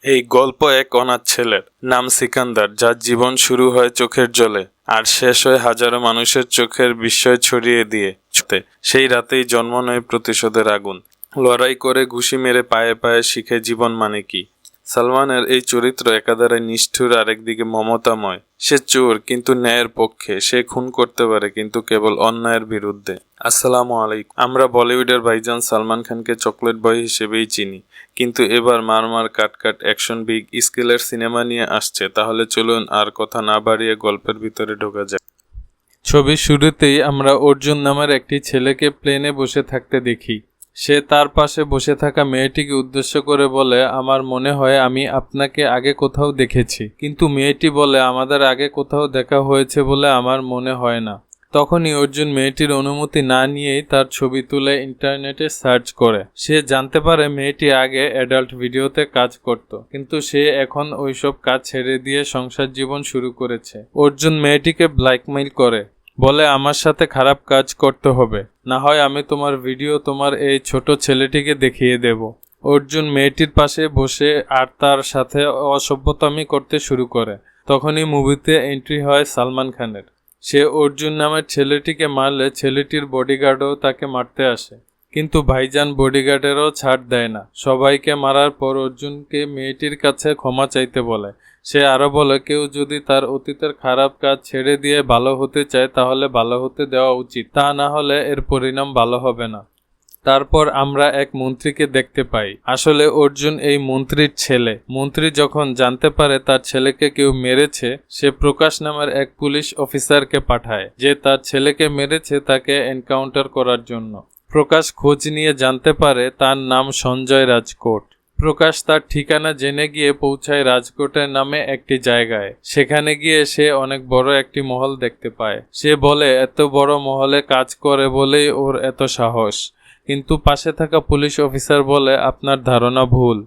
এই গল্প এক অনাথ ছেলের নাম সিকান্দার, যার জীবন শুরু হয় চোখের জলে আর শেষ হয় হাজারো মানুষের চোখের বিস্ময় ছড়িয়ে দিয়ে। সেই রাতেই জন্ম নেয় প্রতিশোধের আগুন। লড়াই করে ঘুষি মেরে পায়ে পায়ে শিখে জীবন মানে কি। সালমানের এই চরিত্র একাধারে নিষ্ঠুর আর একদিকে মমতাময়। সে চোর কিন্তু ন্যায়ের পক্ষে, সে খুন করতে পারে কিন্তু কেবল অন্যায়ের বিরুদ্ধে। আসসালামু আলাইকুম। আমরা বলিউডের ভাইজান সালমান খানকে চকলেট বয় হিসেবেই চিনি, কিন্তু এবার মারমার কাট অ্যাকশন বিগ স্কেলের সিনেমা নিয়ে আসছে। তাহলে চলুন আর কথা না বাড়িয়ে গল্পের ভিতরে ঢোকা যায়। ছবির শুরুতেই আমরা অর্জুন নামের একটি ছেলেকে প্লেনে বসে থাকতে দেখি। সে তার পাশে বসে থাকা মেয়েটিকে উদ্দেশ্য করে বলে, আমার মনে হয় আমি আপনাকে আগে কোথাও দেখেছি। কিন্তু মেয়েটি বলে, আমাদের আগে কোথাও দেখা হয়েছে বলে আমার মনে হয় না। তখনই অর্জুন মেয়েটির অনুমতি না নিয়েই তার ছবি তুলে ইন্টারনেটে সার্চ করে। সে জানতে পারে মেয়েটি আগে অ্যাডাল্ট ভিডিওতে কাজ করত, কিন্তু সে এখন ওইসব কাজ ছেড়ে দিয়ে সংসার জীবন শুরু করেছে। অর্জুন মেয়েটিকে ব্ল্যাকমেইল করে, বলে আমার সাথে খারাপ কাজ করতে হবে, না হয় আমি তোমার ভিডিও তোমার এই ছোট ছেলেটিকে দেখিয়ে দেব। অর্জুন মেয়েটির পাশে বসে আর তার সাথে অসভ্যতামি করতে শুরু করে। তখনই মুভিতে এন্ট্রি হয় সালমান খানের। সে অর্জুন নামের ছেলেটিকে মারলে ছেলেটির বডিগার্ডও তাকে মারতে আসে, কিন্তু ভাইজান বডিগার্ডেরও ছাড় দেয় না। সবাইকে মারার পর অর্জুনকে মেয়েটির কাছে ক্ষমা চাইতে বলে। সে আরো বলে, কেউ যদি তার অতীতের খারাপ কাজ ছেড়ে দিয়ে ভালো হতে চায় তাহলে ভালো হতে দেওয়া উচিত, তা না হলে এর পরিণাম ভালো হবে না। তারপর আমরা এক মন্ত্রীকে দেখতে পাই। আসলে অর্জুন এই মন্ত্রীর ছেলে। মন্ত্রী যখন জানতে পারে তার ছেলেকে কেউ মেরেছে, সে প্রকাশ নামের এক পুলিশ অফিসারকে পাঠায় যে তার ছেলেকে মেরেছে তাকে এনকাউন্টার করার জন্য। প্রকাশ খোঁজ নিয়ে জানতে পারে তার নাম সঞ্জয় রাজকোট। প্রকাশ তার ঠিকানা জেনে গিয়ে পৌঁছায় রাজকোটের নামে একটি জায়গায়। সেখানে গিয়ে সে অনেক বড় একটি মহল দেখতে পায়। সে বলে এত বড় মহলে কাজ করে বলেই ওর এত সাহস। কিন্তু পাশে থাকা পুলিশ অফিসার বলে, আপনার ধারণা ভুল।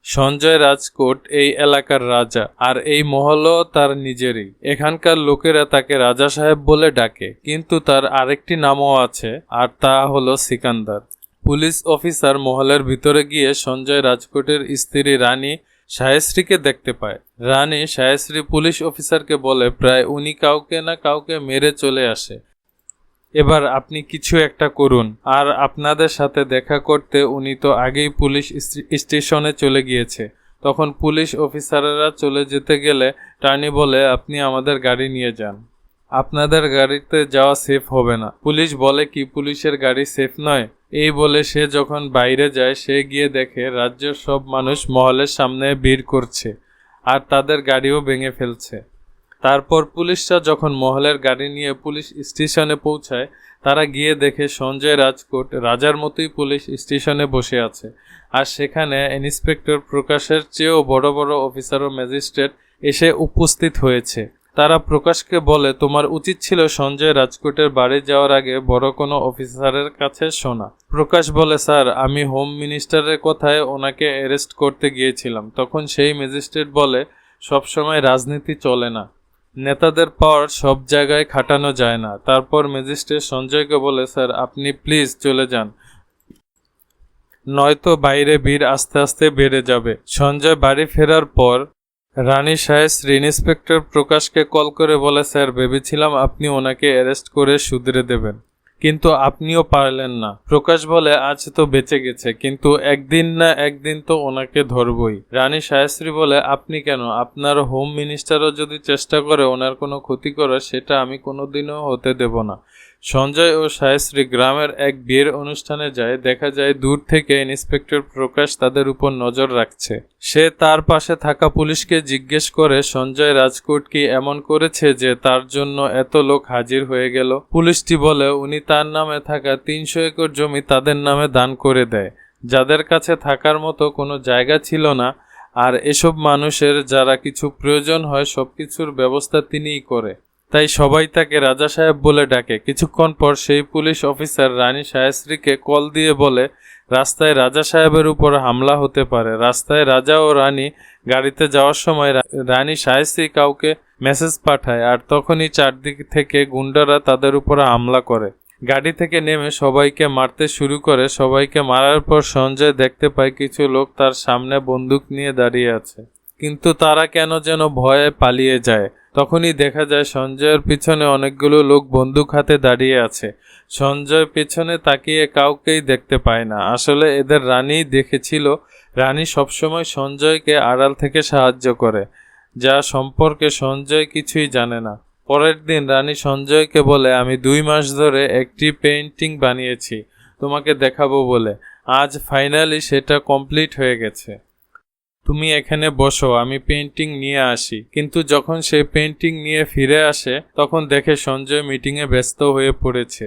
সঞ্জয় রাজকোট এই এলাকার রাজা, আর এই মহলও তার নিজেরই। এখানকার লোকেরা তাকে রাজা সাহেব বলে ডাকে, কিন্তু তার আরেকটি নামও আছে, আর তা হলো সিকান্দার। পুলিশ অফিসার মহলের ভিতরে গিয়ে সঞ্জয় রাজকোটের স্ত্রী রানী শায়শ্রীকে দেখতে পায়। রানী শায়শ্রী পুলিশ অফিসারকে বলে, প্রায় উনি কাউকে না কাউকে মেরে চলে আসে, এবার আপনি কিছু একটা করুন। আর আপনাদের সাথে দেখা করতে উনি তো আগেই পুলিশ স্টেশনে চলে গিয়েছে। তখন পুলিশ অফিসাররা চলে যেতে গেলে টার্নি বলে, আপনি আমাদের গাড়ি নিয়ে যান, আপনাদের গাড়িতে যাওয়া সেফ হবে না। পুলিশ বলে, কি পুলিশের গাড়ি সেফ নয়? এই বলে সে যখন বাইরে যায়, সে গিয়ে দেখে রাজ্যের সব মানুষ মহলের সামনে ভিড় করছে আর তাদের গাড়িও ভেঙে ফেলছে। তারপর পুলিশরা যখন মহলের গাড়ি নিয়ে পুলিশ স্টেশনে পৌঁছায়, তারা গিয়ে দেখে সঞ্জয় রাজকোট রাজার মতোই পুলিশ স্টেশনে বসে আছে। আর সেখানে ইন্সপেক্টর প্রকাশের চেয়েও বড় বড় অফিসার ও ম্যাজিস্ট্রেট এসে উপস্থিত হয়েছে। তারা প্রকাশকে বলে, তোমার উচিত ছিল সঞ্জয় রাজকোটের বাড়ি যাওয়ার আগে বড় কোনো অফিসারের কাছে শোনা। প্রকাশ বলে, স্যার আমি হোম মিনিস্টারের কথায় ওনাকে অ্যারেস্ট করতে গিয়েছিলাম। তখন সেই ম্যাজিস্ট্রেট বলে, সবসময় রাজনীতি চলে না, নেতাদের পাওয়ার সব জায়গায় খাটানো যায় না। তারপর ম্যাজিস্ট্রেট সঞ্জয়কে বলে, স্যার আপনি প্লিজ চলে যান, নয়তো বাইরে ভিড় আস্তে আস্তে বেড়ে যাবে। সঞ্জয় বাড়ি ফেরার পর রানী শায়শ্রী ইন্সপেক্টর প্রকাশকে কল করে বলে, স্যার ভেবেছিলাম আপনি ওনাকে অ্যারেস্ট করে শুধরে দেবেন, কিন্তু আপনিও পারলেন না। প্রকাশ বলে, আজ তো বেঁচে গেছে, কিন্তু একদিন না একদিন তো ওনাকে ধরবই। রানী শায়শ্রী বলে, আপনি কেন? আপনার হোম মিনিস্টারও যদি চেষ্টা করে ওনার কোনো ক্ষতি করে, সেটা আমি কোনোদিনও হতে দেব না। সঞ্জয় ও শায়শ্রী গ্রামের এক বিয়ের অনুষ্ঠানে যায়। দেখা যায় দূর থেকে ইন্সপেক্টর প্রকাশ তাদের উপর নজর রাখছে। সে তার পাশে থাকা পুলিশকে জিজ্ঞেস করে, সঞ্জয় রাজকোট কি এমন করেছে যে তার জন্য এত লোক হাজির হয়ে গেল? পুলিশটি বলে, উনি তার নামে থাকা 300 একর জমি তাদের নামে দান করে দেয়, যাদের কাছে থাকার মতো কোনো জায়গা ছিল না। আর এসব মানুষের যারা কিছু প্রয়োজন হয় সবকিছুর ব্যবস্থা তিনিই করে, তাই সবাই তাকে রাজা সাহেব বলে ডাকে। কিছুক্ষণ পর সেই পুলিশ অফিসার রানী শায়শ্রীকে কল দিয়ে বলে, রাস্তায় রাজা সাহেবের উপর হামলা হতে পারে। রাস্তায় রাজা ও রানী গাড়িতে যাওয়ার সময় রানী শায়শ্রী কাউকে মেসেজ পাঠায়, আর তখনই চারদিক থেকে গুন্ডারা তাদের উপর হামলা করে। গাড়ি থেকে নেমে সবাইকে মারতে শুরু করে। সবাইকে মারার পর সঞ্জয় দেখতে পায় কিছু লোক তার সামনে বন্দুক নিয়ে দাঁড়িয়ে আছে, কিন্তু তারা কেন যেন ভয়ে পালিয়ে যায়। তখনই দেখা যায় সঞ্জয়ের পিছনে অনেকগুলো লোক বন্দুক হাতে দাঁড়িয়ে আছে। সঞ্জয় পেছনে তাকিয়ে কাউকেই দেখতে পায় না। আসলে এদের রানী দেখেছিল। রানী সবসময় সঞ্জয়কে আড়াল থেকে সাহায্য করে, যা সম্পর্কে সঞ্জয় কিছুই জানে না। পরের দিন রানী সঞ্জয়কে বলে, আমি 2 মাস ধরে একটি পেইন্টিং বানিয়েছি তোমাকে দেখাবো বলে। আজ ফাইনালি সেটা কমপ্লিট হয়ে গেছে। তুমি এখানে বসো, আমি পেইন্টিং নিয়ে আসি। কিন্তু যখন সে পেইন্টিং নিয়ে ফিরে আসে তখন দেখে সঞ্জয় মিটিংয়ে ব্যস্ত হয়ে পড়েছে।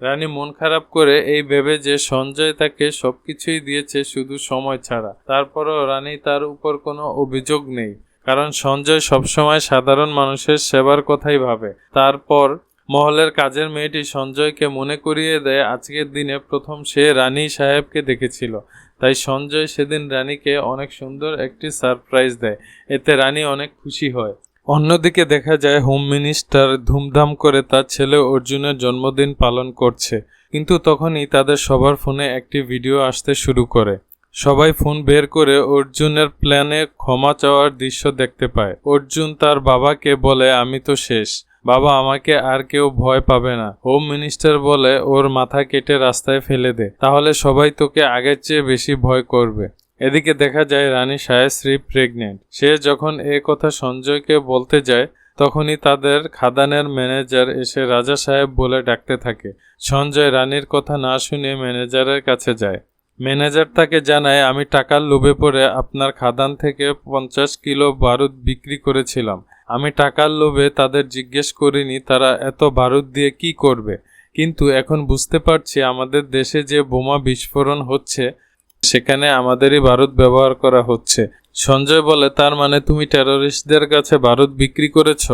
রানী মন খারাপ করে এই ভেবে যে সঞ্জয় তাকে সবকিছুই দিয়েছে শুধু সময় ছাড়া। তারপরও রানী তার উপর কোনো অভিযোগ নেই, কারণ সঞ্জয় সবসময় সাধারণ মানুষের সেবার কথাই ভাবে। তারপর মহলের কাজের মেয়েটি সঞ্জয়কে মনে করিয়ে দেয় আজকের দিনে প্রথম সে রানী সাহেবকে দেখেছিল। তাই সঞ্জয় সেদিন রানীকে অনেক সুন্দর একটি সারপ্রাইজ দেয়। এতে রানী অনেক খুশি হয়। অন্যদিকে দেখা যায় হোম মিনিস্টার ধুমধাম করে তার ছেলে অর্জুনের জন্মদিন পালন করছে। কিন্তু তখনই তাদের সবার ফোনে একটি ভিডিও আসতে শুরু করে। সবাই ফোন বের করে অর্জুনের প্ল্যানে ক্ষমা চাওয়ার দৃশ্য দেখতে পায়। অর্জুন তার বাবাকে বলে, আমি তো শেষ বাবা, আমাকে আর কেউ ভয় পাবে না। হোম মিনিস্টার বলে, ওর মাথা কেটে রাস্তায় ফেলে দে, তাহলে সবাই তোকে আগের চেয়ে বেশি ভয় করবে। এদিকে দেখা যায় রানী সায়াশ্রী প্রেগনেন্ট। সে যখন এ কথা সঞ্জয়কে বলতে যায় তখনই তাদের খাদানের ম্যানেজার এসে রাজা সাহেব বলে ডাকতে থাকে। সঞ্জয় রানীর কথা না শুনে ম্যানেজারের কাছে যায়। ম্যানেজার তাকে জানায়, আমি টাকার লোভে পড়ে আপনার খাদান থেকে 50 কিলো বারুদ বিক্রি করেছিলাম। আমি টাকার লোভে তাদের জিজ্ঞেস করিনি তারা এত বারুদ দিয়ে কি করবে, কিন্তু এখন বুঝতে পারছি আমাদের দেশে যে বোমা বিস্ফোরণ হচ্ছে সেখানে আমাদেরই বারুদ ব্যবহার করা হচ্ছে। সঞ্জয় বলে, তার মানে তুমি টেররিস্টদের কাছে বারুদ বিক্রি করেছ?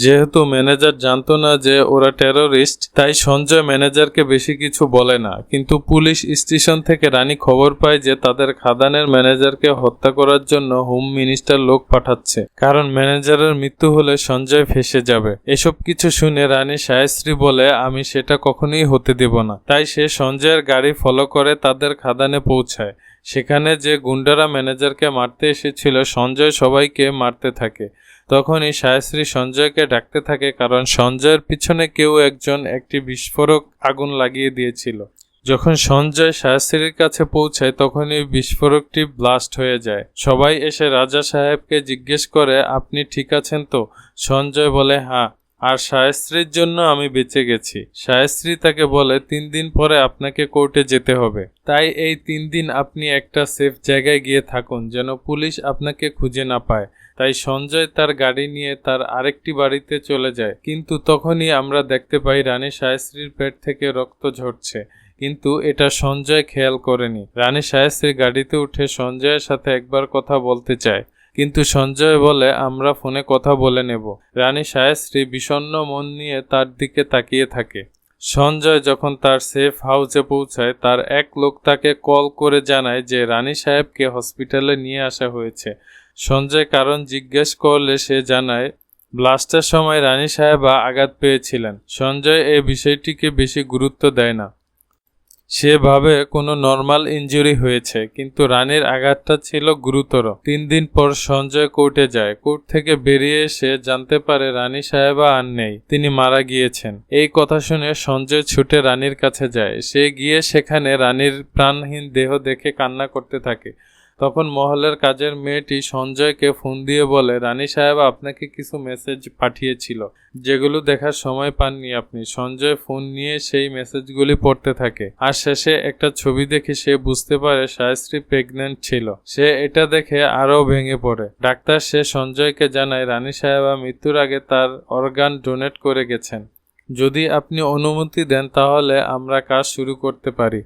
যেহেতু ম্যানেজার জানতো না যে ওরা টেররিস্ট, তাই সঞ্জয় ম্যানেজারকে বেশি কিছু বলে না। কিন্তু পুলিশ স্টেশন থেকে রানী খবর পায় যে তাদের খাদানের ম্যানেজারকে হত্যা করার জন্য হোম মিনিস্টার লোক পাঠাচ্ছে, কারণ ম্যানেজারের মৃত্যু হলে সঞ্জয় ফেঁসে যাবে। এসব কিছু শুনে রানী সায়াশ্রী বলে, আমি সেটা কখনোই হতে দেব না। তাই সে সঞ্জয়ের গাড়ি ফলো করে তাদের খাদানে পৌঁছায়। সেখানে যে গুন্ডারা ম্যানেজারকে মারতে এসেছিল সঞ্জয় সবাইকে মারতে থাকে। তখনই সায়াশ্রী সঞ্জয়কে ডাকতে থাকে, কারণ সঞ্জয়ের পিছনে কেউ একজন একটি বিস্ফোরক আগুন লাগিয়ে দিয়েছিল। যখন সঞ্জয় সায়াশ্রীর কাছে পৌঁছায় তখনই বিস্ফোরকটি ব্লাস্ট হয়ে যায়। সবাই এসে রাজা সাহেবকে জিজ্ঞেস করে, আপনি ঠিক আছেন তো? সঞ্জয় বলে, হ্যাঁ, আর সায়াশ্রীর জন্য আমি বেঁচে গেছি। সায়াশ্রী তাকে বলে, 3 দিন পরে আপনাকে কোর্টে যেতে হবে, তাই এই 3 দিন আপনি একটা সেফ জায়গায় গিয়ে থাকুন যেন পুলিশ আপনাকে খুঁজে না পায়। তাই সঞ্জয় তার গাড়ি নিয়ে তার আরেকটি বাড়িতে চলে যায়। কিন্তু তখনই আমরা দেখতে পাই রানী সায়াশ্রীর পেট থেকে রক্ত ঝরছে, কিন্তু এটা সঞ্জয় খেয়াল করেনি। রানী সায়াশ্রী গাড়িতে উঠে সঞ্জয়ের সাথে একবার কথা বলতে চায়, কিন্তু সঞ্জয় বলে, আমরা ফোনে কথা বলে নেব। রানী সায়াশ্রী বিষণ্ণ মন নিয়ে তার দিকে তাকিয়ে থাকে। সঞ্জয় যখন তার সেফ হাউসে পৌঁছায় তার এক লোক তাকে কল করে জানায় যে রানী সাহেবকে হসপিটালে নিয়ে আসা হয়েছে। সঞ্জয় কারণ জিজ্ঞেস করলে সে জানায় ব্লাস্টের সময় রানী সাহেবা আঘাত পেয়েছিলেন। সঞ্জয় এই বিষয়টিকে বেশি গুরুত্ব দেয় না। সে ভাবে কোনো নর্মাল ইনজুরি হয়েছে, কিন্তু রানীর আঘাতটা ছিল গুরুতর। 3 দিন পর সঞ্জয় কোর্টে যায়। কোর্ট থেকে বেরিয়ে এসে জানতে পারে রানী সাহেবা আর নেই, তিনি মারা গিয়েছেন। এই কথা শুনে সঞ্জয় ছুটে রানীর কাছে যায়। সে গিয়ে সেখানে রানীর প্রাণহীন দেহ দেখে কান্না করতে থাকে। তখন মহলের কাজের মেয়েটি সঞ্জয়কে ফোন দিয়ে বলে, রানী সাহেব আপনাকে কিছু মেসেজ পাঠিয়েছিল, যেগুলো দেখার সময় পাননি আপনি। সঞ্জয় ফোন নিয়ে সেই মেসেজগুলি পড়তে থাকে, আর শেষে একটা ছবি দেখে সে বুঝতে পারে সায়াশ্রী প্রেগনেন্ট ছিল। সে এটা দেখে আরও ভেঙে পড়ে। ডাক্তার সে সঞ্জয়কে জানায় রানী সাহেবা মৃত্যুর আগে তার অর্গান ডোনেট করে গেছেন। যদি আপনি অনুমতি দেন তাহলে আমরা কাজ শুরু করতে পারি।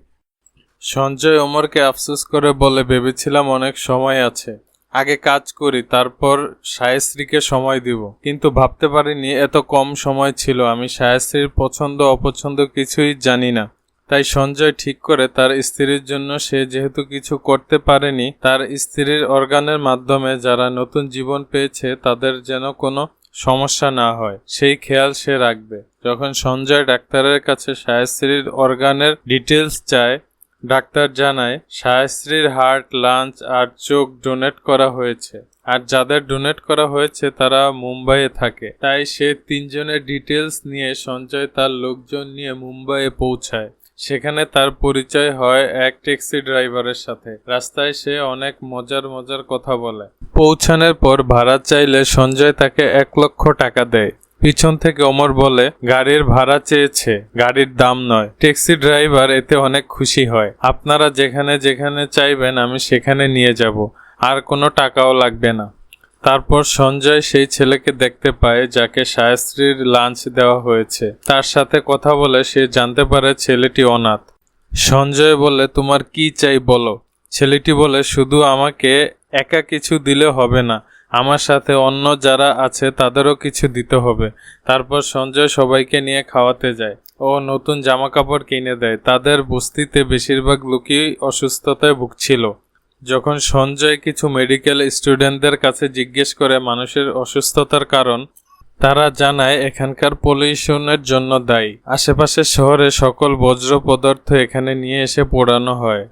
সঞ্জয় ওমরকে আফসোস করে বলে, ভেবেছিলাম অনেক সময় আছে, আগে কাজ করি, তারপর সায়াশ্রীকে সময় দিব, কিন্তু ভাবতে পারিনি এত কম সময় ছিল। আমি সায়াশ্রীর পছন্দ অপছন্দ কিছুই জানি না। তাই সঞ্জয় ঠিক করে তার স্ত্রীর জন্য সে যেহেতু কিছু করতে পারেনি, তার স্ত্রীর অর্গানের মাধ্যমে যারা নতুন জীবন পেয়েছে তাদের যেন কোনো সমস্যা না হয় সেই খেয়াল সে রাখবে। যখন সঞ্জয় ডাক্তারের কাছে সায়াশ্রীর অর্গানের ডিটেলস চায়, ডাক্তার জানায় সায়াশ্রীর হার্ট, লাঞ্চ আর চোখ ডোনেট করা হয়েছে, আর যাদের ডোনেট করা হয়েছে তারা মুম্বাইয়ে থাকে। তাই সে তিনজনের ডিটেলস নিয়ে সঞ্জয় তার লোকজন নিয়ে মুম্বাইয়ে পৌঁছায়। সেখানে তার পরিচয় হয় এক ট্যাক্সি ড্রাইভারের সাথে। রাস্তায় সে অনেক মজার কথা বলে। পৌঁছানোর পর ভাড়া চাইলে সঞ্জয় তাকে 1,00,000 টাকা দেয়। পিছন থেকে ওমর বলে গাড়ির ভাড়া চেয়েছে, গাড়ির দাম নয়। ট্যাক্সি ড্রাইভার এতে অনেক খুশি হয়। আপনারা যেখানে যেখানে চাইবেন আমি সেখানে নিয়ে যাব, আর কোনো টাকাও লাগবে না। তারপর সঞ্জয় সেই ছেলেকে দেখতে পায় যাকে সায়াশ্রীর লাঞ্চ দেওয়া হয়েছে। তার সাথে কথা বলে সে জানতে পারে ছেলেটি অনাথ। সঞ্জয় বলে তোমার কি চাই বলো। ছেলেটি বলে শুধু আমাকে একা কিছু দিলে হবে না, আমার সাথে অন্য যারা আছে তাদেরও কিছু দিতে হবে। তারপর সঞ্জয় সবাইকে নিয়ে খাওয়াতে যায় ও নতুন জামা কাপড় কিনে দেয়। তাদের বস্তিতে বেশিরভাগ লোকই অসুস্থতায় ভুগছিল। যখন সঞ্জয় কিছু মেডিকেল স্টুডেন্টদের কাছে জিজ্ঞেস করে মানুষের অসুস্থতার কারণ, তারা জানায় এখানকার পলিউশনের জন্য দায়ী। আশেপাশের শহরে সকল বজ্র পদার্থ এখানে নিয়ে এসে পোড়ানো হয়।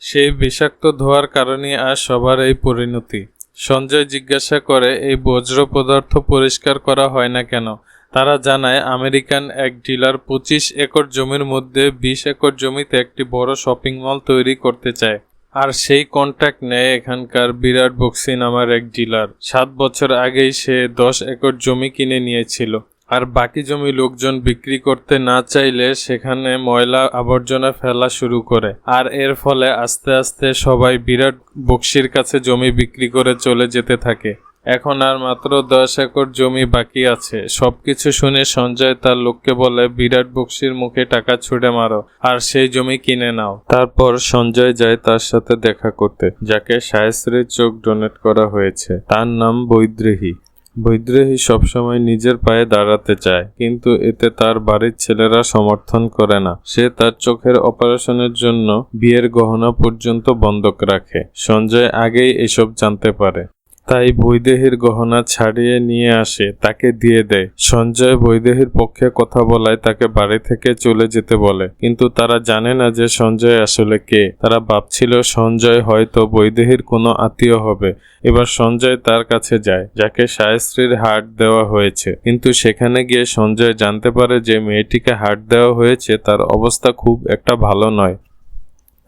সেই বিষাক্ত ধোঁয়ার কারণে আজ সবার এই পরিণতি। সঞ্জয় জিজ্ঞাসা করে এই বজ্র পদার্থ পরিষ্কার করা হয় না কেন। তারা জানায় আমেরিকান এক ডিলার 25 একর জমির মধ্যে 20 একর জমিতে একটি বড় শপিং মল তৈরি করতে চায়, আর সেই কন্ট্রাক্ট নেয় এখানকার বিরাট বক্সি নামের এক ডিলার। 7 বছর আগেই সে 10 একর জমি কিনে নিয়েছিল, আর বাকি জমি লোকজন বিক্রি করতে না চাইলে সেখানে ময়লা আবর্জনা ফেলা শুরু করে। আর এর ফলে আস্তে আস্তে সবাই বিরাট বক্সির কাছে জমি বিক্রি করে চলে যেতে থাকে। এখন আর মাত্র 10 একর জমি বাকি আছে। সবকিছু শুনে সঞ্জয় তার লোককে বলে বিরাট বক্সির মুখে টাকা ছুড়ে মারো আর সেই জমি কিনে নাও। তারপর সঞ্জয় যায় তার সাথে দেখা করতে, যাকে সায়াশ্রীর চোখ ডোনেট করা হয়েছে। তার নাম বৈদেহী। বৈদেহী সবসময় নিজের পায়ে দাঁড়াতে চায়, কিন্তু এতে তার বাড়ির ছেলেরা সমর্থন করে না। সে তার চোখের অপারেশনের জন্য বিয়ের গহনা পর্যন্ত বন্ধক রাখে। সঞ্জয় আগেই এসব জানতে পারে, তাই বৈদেহীর গহনা ছাড়িয়ে নিয়ে আসে, তাকে দিয়ে দেয়। সঞ্জয় বৈদেহীর পক্ষে কথা বলায় তাকে বাড়ি থেকে চলে যেতে বলে, কিন্তু তারা জানে না যে সঞ্জয় আসলে কে। তারা ভাবছিল সঞ্জয় হয়তো বৈদেহীর কোনো আত্মীয় হবে। এবার সঞ্জয় তার কাছে যায়, যাকে সায়াশ্রীর হার্ট দেওয়া হয়েছে। কিন্তু সেখানে গিয়ে সঞ্জয় জানতে পারে যে মেয়েটিকে হার্ট দেওয়া হয়েছে তার অবস্থা খুব একটা ভালো নয়।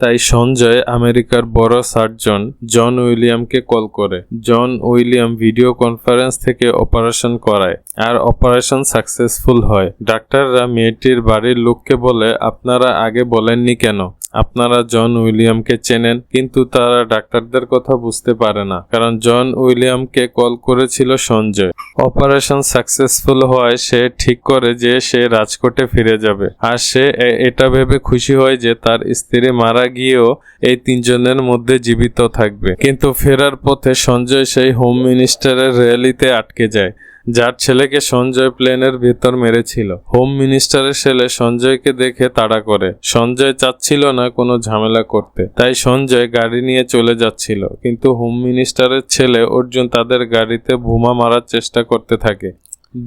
তাই সঞ্জয় আমেরিকার বড় সার্জন জন উইলিয়ামকে কল করে। জন উইলিয়াম ভিডিও কনফারেন্স থেকে অপারেশন করায়, আর অপারেশন সাকসেসফুল হয়। ডাক্তাররা মেয়েটির বাড়ির লোককে বলে আপনারা আগে বলেননি কেন, আপনারা জন উইলিয়ামকে চেনেন। কিন্তু তারা ডাক্তারদের কথা বুঝতে পারে না, কারণ জন উইলিয়ামকে কল করেছিল সঞ্জয়। অপারেশন সাকসেসফুল হওয়ায় সে ঠিক করে যে সে রাজকোটে ফিরে যাবে, আর সে এটা ভেবে খুশি হয় যে তার স্ত্রী মারা গিয়েও এই তিনজনের মধ্যে জীবিত থাকবে। কিন্তু ফেরার পথে সঞ্জয় সেই হোম মিনিস্টারের র্যালিতে আটকে যায়, যার ছেলেকে সঞ্জয় প্লেনের ভেতর মেরেছিল। হোম মিনিস্টারের ছেলে সঞ্জয়কে দেখে তাড়া করে। সঞ্জয় চাচ্ছিল না কোনো ঝামেলা করতে, তাই সঞ্জয় গাড়ি নিয়ে চলে যাচ্ছিল। কিন্তু হোম মিনিস্টারের ছেলে অর্জুন তাদের গাড়িতে বোমা মারার চেষ্টা করতে থাকে।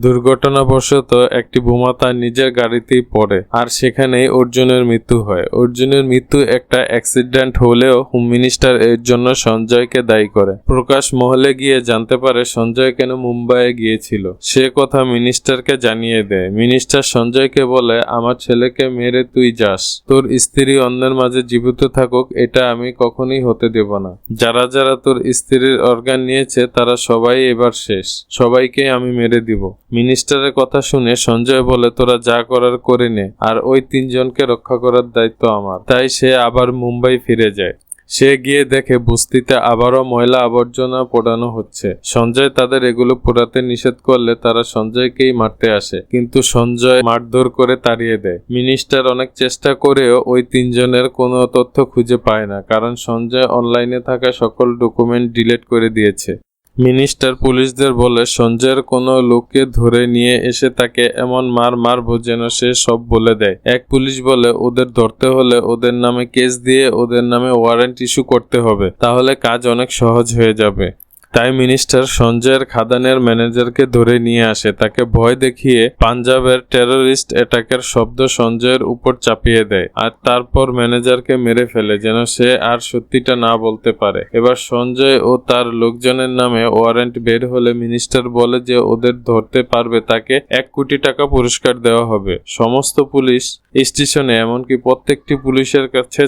দুর্ঘটনাবশত একটি বোমা তার নিজের গাড়িতেই পড়ে, আর সেখানেই অর্জুনের মৃত্যু হয়। অর্জুনের মৃত্যু একটা অ্যাক্সিডেন্ট হলেও হোম মিনিস্টার এর জন্য সঞ্জয়কে দায়ী করে। প্রকাশ মহলে গিয়ে জানতে পারে সঞ্জয় কেন মুম্বাইয়ে গিয়েছিল। সে কথা মিনিস্টারকে জানিয়ে দেয়। মিনিস্টার সঞ্জয়কে বলে আমার ছেলেকে মেরে তুই যাস, তোর স্ত্রী অন্যের মাঝে জীবিত থাকুক এটা আমি কখনোই হতে দেব না। যারা যারা তোর স্ত্রীর অর্গান নিয়েছে তারা সবাই এবার শেষ, সবাইকে আমি মেরে দিব। মিনিস্টারের কথা শুনে সঞ্জয় বলে তোরা যা করার করে নে, আর ওই তিনজনকে রক্ষা করার দায়িত্ব আমার। তাই সে আবার মুম্বাই ফিরে যায়। সে গিয়ে দেখে বস্তিতে আবারও ময়লা আবর্জনা পোড়ানো হচ্ছে। সঞ্জয় তাদের এগুলো পোড়াতে নিষেধ করলে তারা সঞ্জয়কেই মারতে আসে, কিন্তু সঞ্জয় মারধর করে তাড়িয়ে দেয়। মিনিস্টার অনেক চেষ্টা করেও ওই তিনজনের কোনো তথ্য খুঁজে পায় না, কারণ সঞ্জয় অনলাইনে থাকা সকল ডকুমেন্ট ডিলিট করে দিয়েছে। মিনিস্টার পুলিশদের বলে সঞ্জয়ের কোনো লোককে ধরে নিয়ে এসে তাকে এমন মারবো যেন সে সব বলে দেয়। এক পুলিশ বলে ওদের ধরতে হলে ওদের নামে কেস দিয়ে ওদের নামে ওয়ারেন্ট ইস্যু করতে হবে, তাহলে কাজ অনেক সহজ হয়ে যাবে। তাই মিনিস্টার সঞ্জয়ের খাদানের ম্যানেজারকে ধরে নিয়ে আসে। তাকে ভয় দেখিয়ে পাঞ্জাবের টেররিস্ট অ্যাটাকের শব্দ সঞ্জয়ের উপর চাপিয়ে দেয় আর তারপর ম্যানেজারকে মেরে ফেলে যেন সে আর সত্যিটা না বলতে পারে। এবার সঞ্জয় ও তার লোকজনের নামে ওয়ারেন্ট বের হলে মিনিস্টার বলে যে ওদের ধরতে পারবে তাকে 1 কোটি টাকা পুরস্কার দেওয়া হবে। সমস্ত পুলিশ স্টেশনে এমনকি প্রত্যেকটি পুলিশের কাছে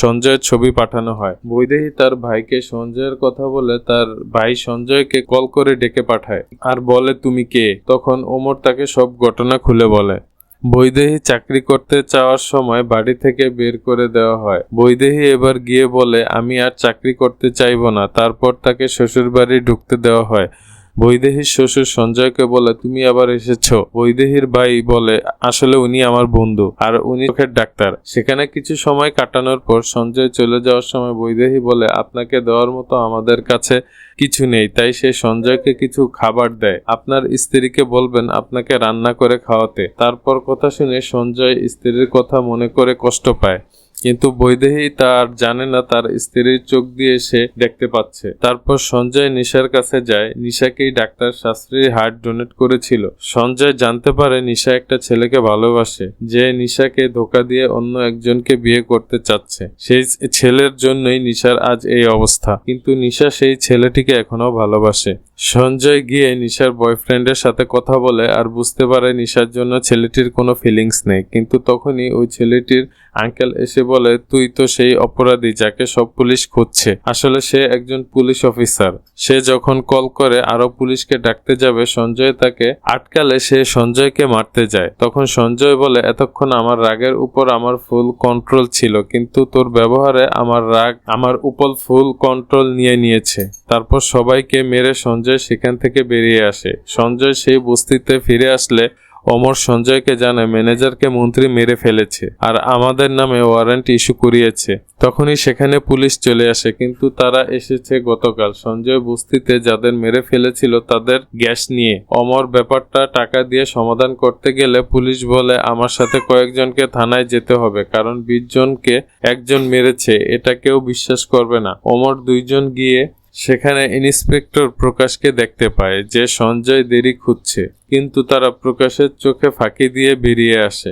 সঞ্জয়ের ছবি পাঠানো হয়। বৈদেহী তার ভাইকে সঞ্জয়ের কথা বলে তার ভাই সঞ্জয়কে কল করে ডেকে পাঠায় আর বলে তুমি কে। তখন ওমর তাকে সব ঘটনা খুলে বলে। বৈদেহী চাকরি করতে চাওয়ার সময় বাড়ি থেকে বের করে দেওয়া হয়। বৈদেহী এবার গিয়ে বলে আমি আর চাকরি করতে চাইবো না। তারপর তাকে শ্বশুর বাড়ি ঢুকতে দেওয়া হয়। বৈদেহীর শ্বশুর সঞ্জয়কে বলে তুমি আবার এসেছো। বৈদেহীর ভাই বলে আসলে উনি আমার বন্ধু আর উনি চোখের ডাক্তার। সেখানে কিছু সময় কাটানোর পর সঞ্জয় চলে যাওয়ার সময় বৈদেহী বলে আপনাকে দেওয়ার মতো আমাদের কাছে কিছু নেই। তাই সে সঞ্জয়কে কিছু খাবার দেয়। আপনার স্ত্রীকে বলবেন আপনাকে রান্না করে খাওয়াতে। তারপর কথা শুনে সঞ্জয় স্ত্রীর কথা মনে করে কষ্ট পায়, কিন্তু বৈদেহী তার জানে না তার স্ত্রীর চোখ দিয়ে সে দেখতে পাচ্ছে। তারপর সঞ্জয় নিশার কাছে যায়। নিশাকেই ডাক্তার শাস্ত্রী হার্ট ডোনেট করেছিল। সঞ্জয় জানতে পারে নিশা একটা ছেলেকে ভালোবাসে যে নিশাকে ধোঁকা দিয়ে অন্য একজনকে বিয়ে করতে চাচ্ছে। সেই ছেলের জন্যই নিশার আজ এই অবস্থা, কিন্তু নিশা সেই ছেলেটিকে এখনো ভালোবাসে। সঞ্জয় গিয়ে নিশার বয়ফ্রেন্ডের সাথে কথা বলে আর বুঝতে পারে নিশার জন্য ছেলেটির কোনো ফিলিংস নেই। কিন্তু তখনই ওই ছেলেটির আঙ্কেল এসে বলে তুই তো সেই অপরাধী যাকে সব পুলিশ খুঁজছে। আসলে সে একজন পুলিশ অফিসার। সে যখন কল করে আরো পুলিশকে ডাকতে যাবে সঞ্জয় তাকে আটকালে সে সঞ্জয়কে মারতে যায়। তখন সঞ্জয় বলে এতক্ষণ আমার রাগের উপর আমার ফুল কন্ট্রোল ছিল, কিন্তু তোর ব্যবহারে আমার রাগ আমার উপর ফুল কন্ট্রোল নিয়ে নিয়েছে। তারপর সবাইকে মেরে সঞ্জয় সেখান থেকে বেরিয়ে আসে। সঞ্জয় সেই বস্তিতে ফিরে আসলে অমর সঞ্জয়কে জানায় ম্যানেজারকে মন্ত্রী মেরে ফেলেছে আর আমাদের নামে ওয়ারেন্ট ইস্যু করিয়েছে। তখনই সেখানে পুলিশ চলে আসে, কিন্তু তারা এসেছে গতকাল। সঞ্জয় বস্তিতে যাদের মেরে ফেলেছিল তাদের গ্যাস নিয়ে। অমর ব্যাপারটা টাকা দিয়ে সমাধান করতে গেলে পুলিশ বলে আমার সাথে কয়েকজনকে থানায় যেতে হবে, কারণ 20 জনকে একজন মেরেছে, এটা কেউ বিশ্বাস করবে না। অমর 2 জন গিয়ে সেখানে ইন্সপেক্টর প্রকাশকে দেখতে পায় যে সঞ্জয় দেরি খুঁজছে, কিন্তু তারা প্রকাশের চোখে ফাঁকি দিয়ে বেরিয়ে আসে।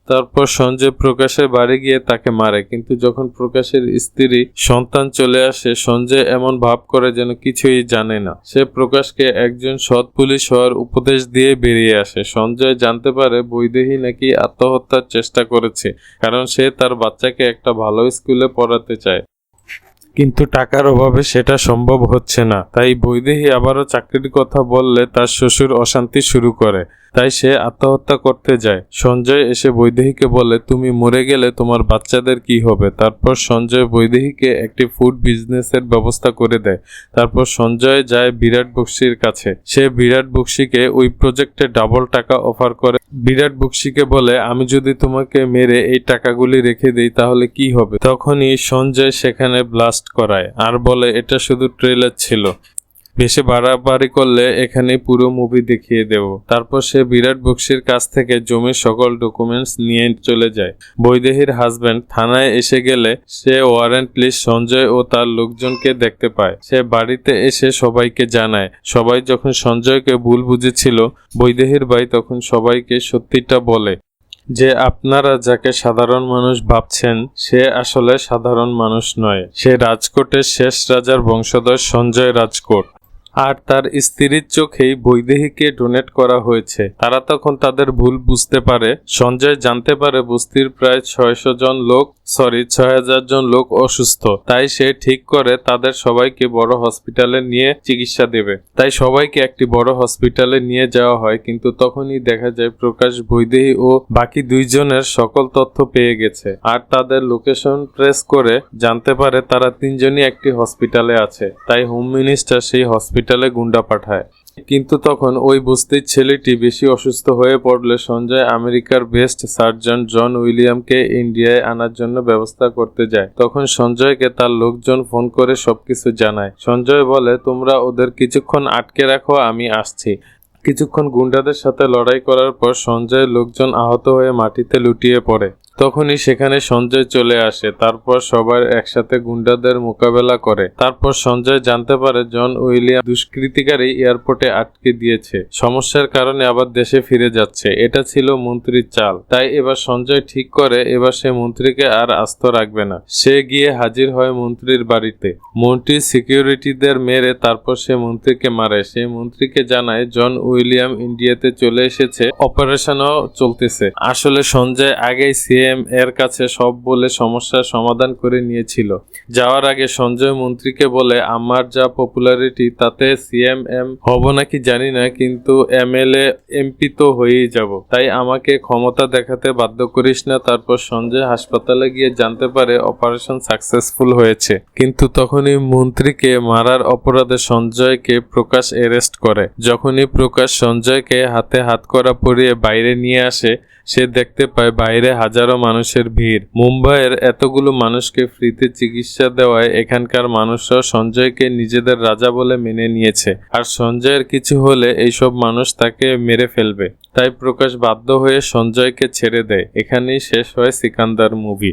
তারপর সঞ্জয় প্রকাশের বাড়ি গিয়ে তাকে মারে, কিন্তু যখন প্রকাশের স্ত্রী সন্তান চলে আসে সঞ্জয় এমন ভাব করে যেন কিছুই জানে না। সে প্রকাশকে একজন সৎ পুলিশ হওয়ার উপদেশ দিয়ে বেরিয়ে আসে। সঞ্জয় জানতে পারে বৈদেহী নাকি আত্মহত্যার চেষ্টা করেছে, কারণ সে তার বাচ্চাকে একটা ভালো স্কুলে পড়াতে চায়, কিন্তু টাকার অভাবে সেটা সম্ভব হচ্ছে না। তাই বৈদেহী আবারও চাকরির কথা বললে তার শ্বশুর অশান্তি শুরু করে, তাই সে আত্মহত্যা করতে যায়। সঞ্জয় এসে বৈদেহীকে বলে তুমি মরে গেলে তোমার বাচ্চাদের কি হবে। তারপর সঞ্জয় বৈদেহীকে একটি ফুড বিজনেসের ব্যবস্থা করে দেয়। তারপর সঞ্জয় যায় বিরাট বক্সির কাছে। সে বিরাট বক্সিকে ওই প্রজেক্টে ডাবল টাকা অফার করে। বিরাট বক্সিকে বলে আমি যদি তোমাকে মেরে এই টাকাগুলি রেখে দিই তাহলে কি হবে। তখনই সঞ্জয় সেখানে ব্লাস্ট করায় আর বলে এটা শুধু ট্রেলার ছিল, বেশি বাড়াবাড়ি করলে এখানে পুরো মুভি দেখিয়ে দেব। তারপর সে বিরাট বক্সির কাছ থেকে জমির সকল ডকুমেন্টস নিয়ে চলে যায়। বৈদেহীর হাজবেন্ড থানায় এসে গেলে সে ওয়ারেন্ট লিস্ট সঞ্জয় ও তার লোকজনকে দেখতে পায়। সে বাড়িতে এসে সবাইকে জানায়। সবাই যখন সঞ্জয়কে ভুল বুঝেছিল বৈদেহীর ভাই তখন সবাইকে সত্যিটা বলে যে আপনারা যাকে সাধারণ মানুষ ভাবছেন সে আসলে সাধারণ মানুষ নয়, সে রাজকোটের শেষ রাজার বংশধর সঞ্জয় রাজকোট। আর তার স্ত্রীর চোখেই বৈদেহীকে ডোনেট করা হয়েছে। তারা তখন তাদের ভুল বুঝতে পারে। সঞ্জয় জানতে পারে বস্তির প্রায় 6,000 জন লোক অসুস্থ, তাই সে ঠিক করে তাদের সবাইকে বড় হসপিটালে নিয়ে চিকিৎসা দেবে। তাই সবাইকে একটি বড় হসপিটালে নিয়ে যাওয়া হয়, কিন্তু তখনই দেখা যায় প্রকাশ বৈদেহী ও বাকি 2 জনের সকল তথ্য পেয়ে গেছে আর তাদের লোকেশন ট্রেস করে জানতে পারে তারা 3 জনই একটি হসপিটালে আছে। তাই হোম মিনিস্টার সেই হসপিটালে গুন্ডা পাঠায়। কিন্তু তখন ওই বস্তির ছেলেটি বেশি অসুস্থ হয়ে পড়লে সঞ্জয় আমেরিকার বেস্ট সার্জন জন উইলিয়ামকে ইন্ডিয়ায় আনার জন্য ব্যবস্থা করতে যায়। তখন সঞ্জয়কে তার লোকজন ফোন করে সবকিছু জানায়। সঞ্জয় বলে তোমরা ওদের কিছুক্ষণ আটকে রাখো, আমি আসছি। কিছুক্ষণ গুন্ডাদের সাথে লড়াই করার পর সঞ্জয়ের লোকজন আহত হয়ে মাটিতে লুটিয়ে পড়ে। তখনই সেখানে সঞ্জয় চলে আসে। তারপর সবাই একসাথে গুন্ডাদের মোকাবেলা করে। তারপর সঞ্জয় জানতে পারে জন উইলিয়াম দুষ্কৃতিকারী এয়ারপোর্টে আটকে দিয়েছে, সমস্যার কারণে আবার দেশে ফিরে যাচ্ছে। এটা ছিল মন্ত্রীর চাল। তাই এবার সঞ্জয় ঠিক করে এবার সে মন্ত্রীকে আর আস্ত রাখবে না। সে গিয়ে হাজির হয় মন্ত্রীর বাড়িতে। মন্ত্রী সিকিউরিটিদের মেরে তারপর সে মন্ত্রীকে মারে। সে মন্ত্রীকে জানায় জন উইলিয়াম ইন্ডিয়াতে চলে এসেছে, অপারেশনও চলতেছে। আসলে সঞ্জয় আগেই সিএম এর কাছে সব বলে সমস্যার সমাধান করে নিয়েছিল। যাওয়ার আগে সঞ্জয় মন্ত্রীকে বলে, আমার যা পপুলারিটি তাতে সিএম হব নাকি জানি না, কিন্তু এমএলএ এমপি তো হয়েই যাব, তাই আমাকে ক্ষমতা দেখাতে বাধ্য করিস না। তারপর সঞ্জয় হাসপাতালে গিয়ে জানতে পারে অপারেশন সাকসেসফুল হয়েছে। কিন্তু তখনই মন্ত্রীকে মারার অপরাধে সঞ্জয়কে প্রকাশ অ্যারেস্ট করে। যখনই প্রকাশ সঞ্জয়কে হাতে হাতকড়া পরিয়ে বাইরে নিয়ে আসে, সে দেখতে পায় বাইরে হাজারো মানুষের ভিড়। মুম্বাইয়ের এতগুলো মানুষকে ফ্রিতে চিকিৎসা দেওয়ায় এখানকার মানুষরাও সঞ্জয়কে নিজেদের রাজা বলে মেনে নিয়েছে। আর সঞ্জয়ের কিছু হলে এইসব মানুষ তাকে মেরে ফেলবে। তাই প্রকাশ বাধ্য হয়ে সঞ্জয়কে ছেড়ে দেয়। এখানেই শেষ হয় সিকান্দার মুভি।